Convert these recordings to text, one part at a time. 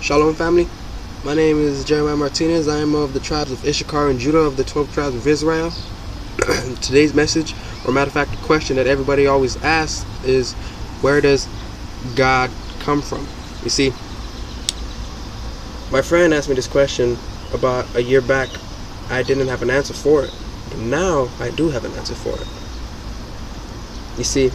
Shalom family, my name is Jeremiah Martinez. I am of the tribes of Issachar and Judah of the 12 tribes of Israel. Today's message, or matter of fact the question that everybody always asks is, where does God come from? You see, my friend asked me this question about a year back. I didn't have an answer for it, but now I do have an answer for it. You see,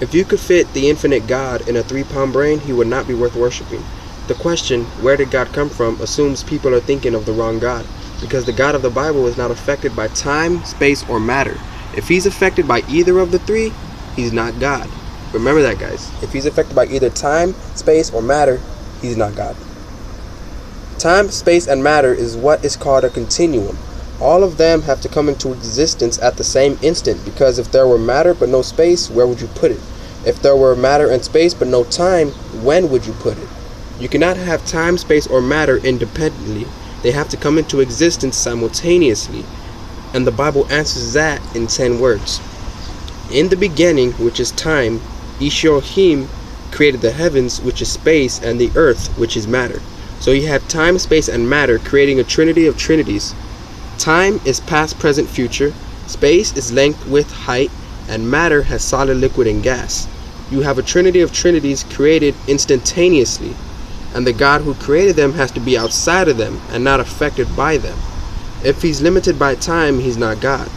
if you could fit the infinite God in a 3-pound brain, he would not be worth worshiping. The question, where did God come from, assumes people are thinking of the wrong God, because the God of the Bible is not affected by time, space, or matter. If he's affected by either of the three, he's not God. Remember that, guys. If he's affected by either time, space, or matter, he's not God. Time, space, and matter is what is called a continuum. All of them have to come into existence at the same instant, because if there were matter but no space, where would you put it? If there were matter and space but no time, when would you put it? You cannot have time, space, or matter independently. They have to come into existence simultaneously. And the Bible answers that in 10 words. In the beginning, which is time, Ishi-Ohim created the heavens, which is space, and the earth, which is matter. So you have time, space, and matter creating a trinity of trinities. Time is past, present, future. Space is length, width, height. And matter has solid, liquid, and gas. You have a trinity of trinities created instantaneously. And the God who created them has to be outside of them and not affected by them. If he's limited by time, he's not God.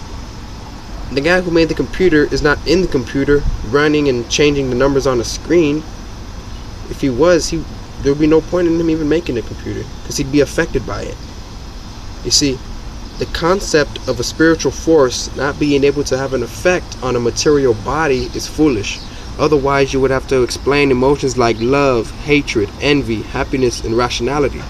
The guy who made the computer is not in the computer running and changing the numbers on a screen. If he was, there would be no point in him even making a computer, because he'd be affected by it. You see, the concept of a spiritual force not being able to have an effect on a material body is foolish. Otherwise, you would have to explain emotions like love, hatred, envy, happiness, and rationality.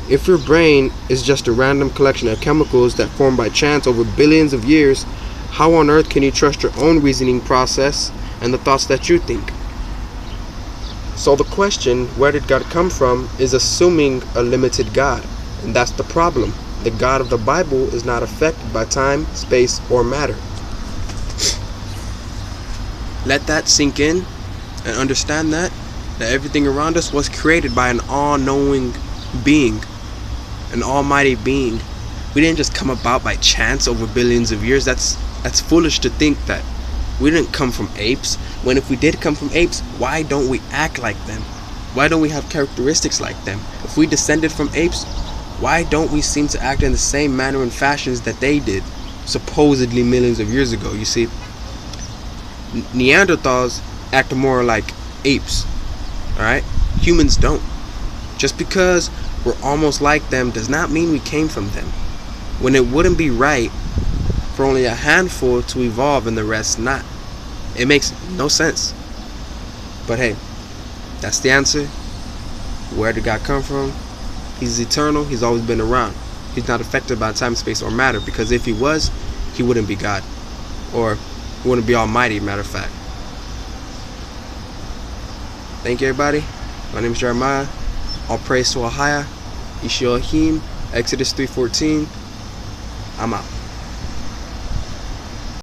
If your brain is just a random collection of chemicals that form by chance over billions of years, how on earth can you trust your own reasoning process and the thoughts that you think? So the question, where did God come from, is assuming a limited God. And that's the problem. The God of the Bible is not affected by time, space, or matter. Let that sink in and understand that everything around us was created by an all-knowing being, an almighty being. We didn't just come about by chance over billions of years. That's foolish to think that. We didn't come from apes. When if we did come from apes, why don't we act like them? Why don't we have characteristics like them? If we descended from apes, why don't we seem to act in the same manner and fashions that they did, supposedly millions of years ago? You see, Neanderthals act more like apes, alright? Humans don't. Just because we're almost like them does not mean we came from them. When it wouldn't be right for only a handful to evolve and the rest not. It makes no sense. But hey, that's the answer. Where did God come from? He's eternal. He's always been around. He's not affected by time, space, or matter, because if he was, he wouldn't be God. Or he wouldn't be almighty, matter of fact. Thank you, everybody. My name is Jeremiah. All praise to Ahayah, Ishi-Ohim, Exodus 3:14. I'm out.